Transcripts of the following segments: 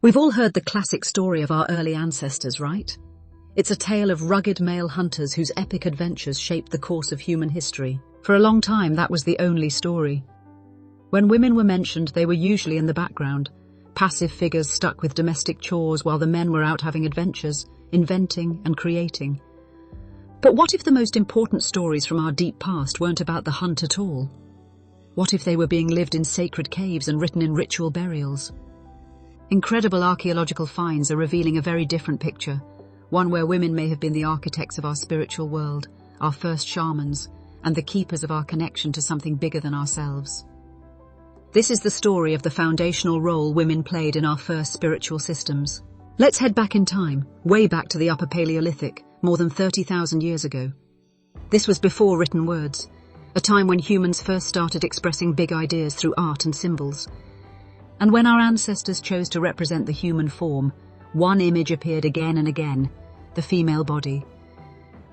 We've all heard the classic story of our early ancestors, right? It's a tale of rugged male hunters whose epic adventures shaped the course of human history. For a long time, that was the only story. When women were mentioned, they were usually in the background, passive figures stuck with domestic chores while the men were out having adventures, inventing and creating. But what if the most important stories from our deep past weren't about the hunt at all? What if they were being lived in sacred caves and written in ritual burials? Incredible archaeological finds are revealing a very different picture, one where women may have been the architects of our spiritual world, our first shamans, and the keepers of our connection to something bigger than ourselves. This is the story of the foundational role women played in our first spiritual systems. Let's head back in time, way back to the Upper Paleolithic, more than 30,000 years ago. This was before written words, a time when humans first started expressing big ideas through art and symbols. And when our ancestors chose to represent the human form, one image appeared again and again, the female body.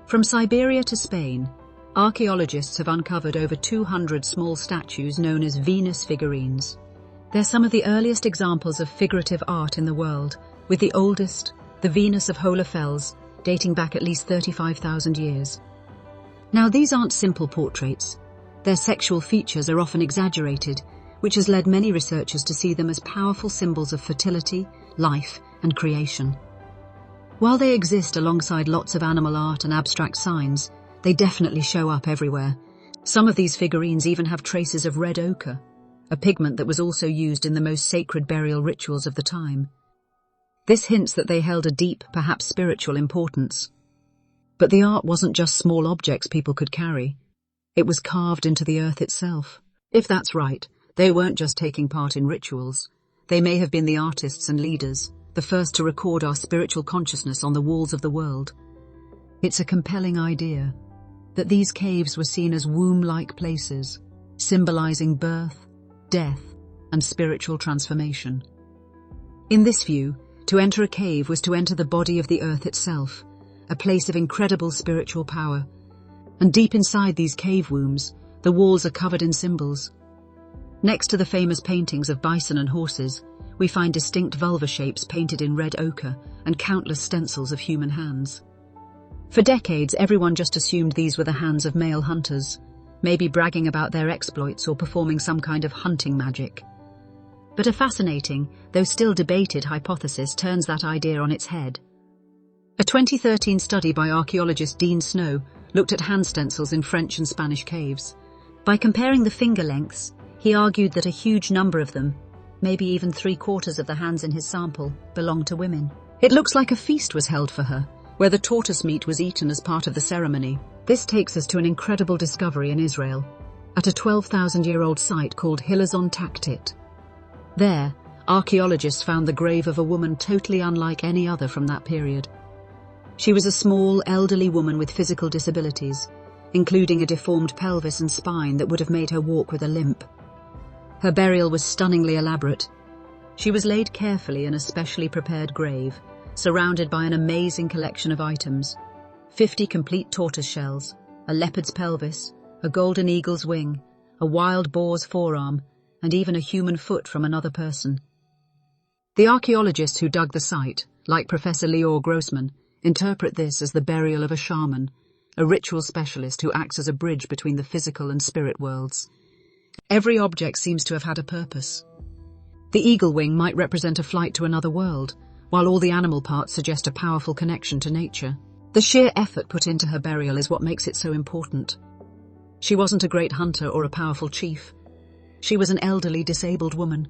From Siberia to Spain, archaeologists have uncovered over 200 small statues known as Venus figurines. They're some of the earliest examples of figurative art in the world, with the oldest, the Venus of Hohlefels, dating back at least 35,000 years. Now, these aren't simple portraits. Their sexual features are often exaggerated, which has led many researchers to see them as powerful symbols of fertility, life, and creation. While they exist alongside lots of animal art and abstract signs, they definitely show up everywhere. Some of these figurines even have traces of red ochre, a pigment that was also used in the most sacred burial rituals of the time. This hints that they held a deep, perhaps spiritual importance. But the art wasn't just small objects people could carry. It was carved into the earth itself. If that's right, they weren't just taking part in rituals. They may have been the artists and leaders, the first to record our spiritual consciousness on the walls of the world. It's a compelling idea that these caves were seen as womb-like places, symbolizing birth, death, and spiritual transformation. In this view, to enter a cave was to enter the body of the earth itself, a place of incredible spiritual power. And deep inside these cave wombs, the walls are covered in symbols. Next to the famous paintings of bison and horses, we find distinct vulva shapes painted in red ochre and countless stencils of human hands. For decades, everyone just assumed these were the hands of male hunters, maybe bragging about their exploits or performing some kind of hunting magic. But a fascinating, though still debated hypothesis turns that idea on its head. A 2013 study by archaeologist Dean Snow looked at hand stencils in French and Spanish caves. By comparing the finger lengths, he argued that a huge number of them, maybe even 3/4 of the hands in his sample, belonged to women. It looks like a feast was held for her, where the tortoise meat was eaten as part of the ceremony. This takes us to an incredible discovery in Israel, at a 12,000-year-old site called Hilazon Taktit. There, archaeologists found the grave of a woman totally unlike any other from that period. She was a small, elderly woman with physical disabilities, including a deformed pelvis and spine that would have made her walk with a limp. Her burial was stunningly elaborate. She was laid carefully in a specially prepared grave, surrounded by an amazing collection of items: 50 complete tortoise shells, a leopard's pelvis, a golden eagle's wing, a wild boar's forearm, and even a human foot from another person. The archaeologists who dug the site, like Professor Lior Grossman, interpret this as the burial of a shaman, a ritual specialist who acts as a bridge between the physical and spirit worlds. Every object seems to have had a purpose. The eagle wing might represent a flight to another world, while all the animal parts suggest a powerful connection to nature. The sheer effort put into her burial is what makes it so important. She wasn't a great hunter or a powerful chief. She was an elderly, disabled woman,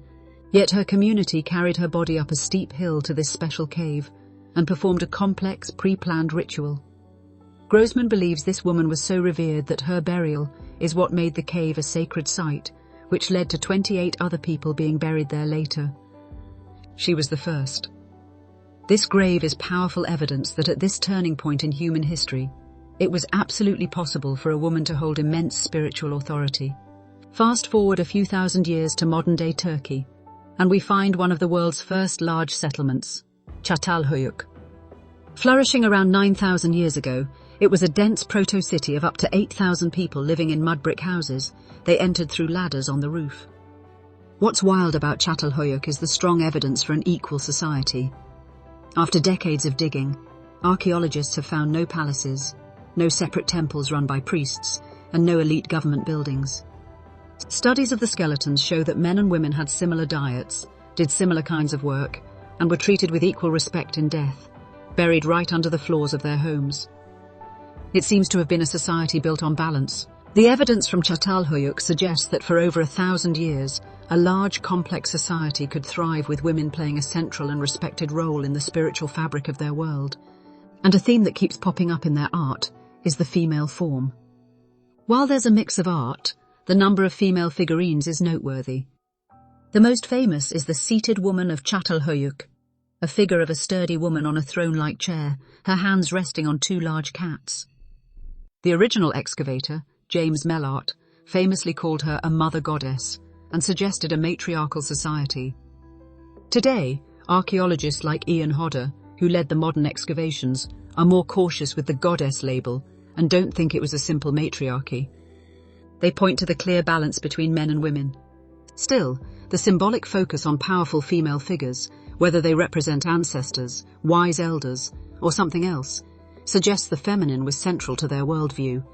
yet her community carried her body up a steep hill to this special cave and performed a complex, pre-planned ritual. Grossman believes this woman was so revered that her burial is what made the cave a sacred site, which led to 28 other people being buried there later. She was the first. This grave is powerful evidence that at this turning point in human history, it was absolutely possible for a woman to hold immense spiritual authority. Fast forward a few thousand years to modern-day Turkey, and we find one of the world's first large settlements, Çatalhöyük. Flourishing around 9,000 years ago, it was a dense proto-city of up to 8,000 people living in mud brick houses. They entered through ladders on the roof. What's wild about Çatalhöyük is the strong evidence for an equal society. After decades of digging, archaeologists have found no palaces, no separate temples run by priests, and no elite government buildings. Studies of the skeletons show that men and women had similar diets, did similar kinds of work, and were treated with equal respect in death, buried right under the floors of their homes. It seems to have been a society built on balance. The evidence from Çatalhöyük suggests that for over 1,000 years, a large, complex society could thrive with women playing a central and respected role in the spiritual fabric of their world. And a theme that keeps popping up in their art is the female form. While there's a mix of art, the number of female figurines is noteworthy. The most famous is the seated woman of Çatalhöyük, a figure of a sturdy woman on a throne-like chair, her hands resting on two large cats. The original excavator, James Mellart, famously called her a mother goddess and suggested a matriarchal society. Today, archaeologists like Ian Hodder, who led the modern excavations, are more cautious with the goddess label and don't think it was a simple matriarchy. They point to the clear balance between men and women. Still, the symbolic focus on powerful female figures, whether they represent ancestors, wise elders, or something else, suggests the feminine was central to their worldview.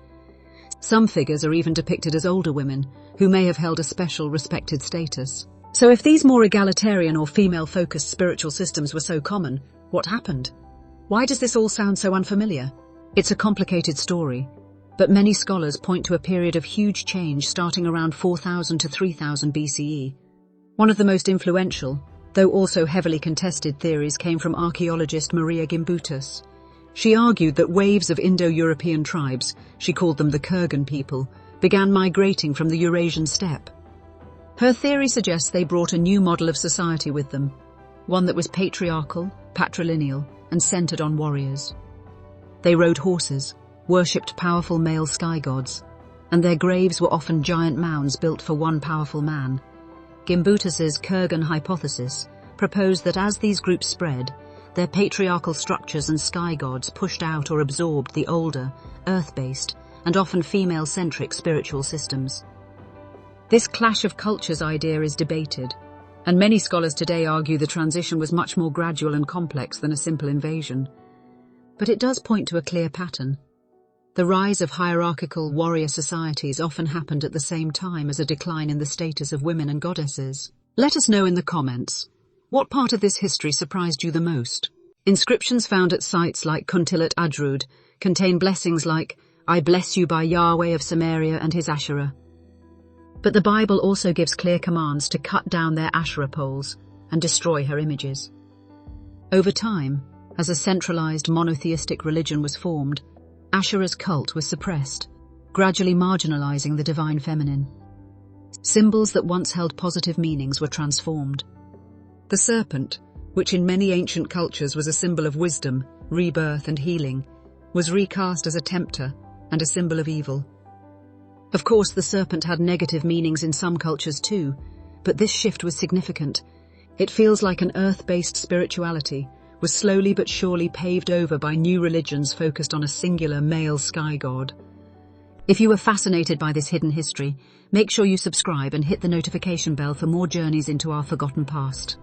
Some figures are even depicted as older women, who may have held a special, respected status. So if these more egalitarian or female-focused spiritual systems were so common, what happened? Why does this all sound so unfamiliar? It's a complicated story, but many scholars point to a period of huge change starting around 4000 to 3000 BCE. One of the most influential, though also heavily contested theories came from archaeologist Maria Gimbutas. She argued that waves of Indo-European tribes, she called them the Kurgan people, began migrating from the Eurasian steppe. Her theory suggests they brought a new model of society with them, one that was patriarchal, patrilineal, and centered on warriors. They rode horses, worshipped powerful male sky gods, and their graves were often giant mounds built for one powerful man. Gimbutas's Kurgan hypothesis proposed that as these groups spread, their patriarchal structures and sky gods pushed out or absorbed the older, earth-based, and often female-centric spiritual systems. This clash of cultures idea is debated, and many scholars today argue the transition was much more gradual and complex than a simple invasion. But it does point to a clear pattern. The rise of hierarchical warrior societies often happened at the same time as a decline in the status of women and goddesses. Let us know in the comments, what part of this history surprised you the most? Inscriptions found at sites like Kuntilat Adrud contain blessings like, "I bless you by Yahweh of Samaria and his Asherah." But the Bible also gives clear commands to cut down their Asherah poles and destroy her images. Over time, as a centralized monotheistic religion was formed, Asherah's cult was suppressed, gradually marginalizing the divine feminine. Symbols that once held positive meanings were transformed. The serpent, which in many ancient cultures was a symbol of wisdom, rebirth, and healing, was recast as a tempter and a symbol of evil. Of course, the serpent had negative meanings in some cultures too, but this shift was significant. It feels like an earth-based spirituality was slowly but surely paved over by new religions focused on a singular male sky god. If you were fascinated by this hidden history, make sure you subscribe and hit the notification bell for more journeys into our forgotten past.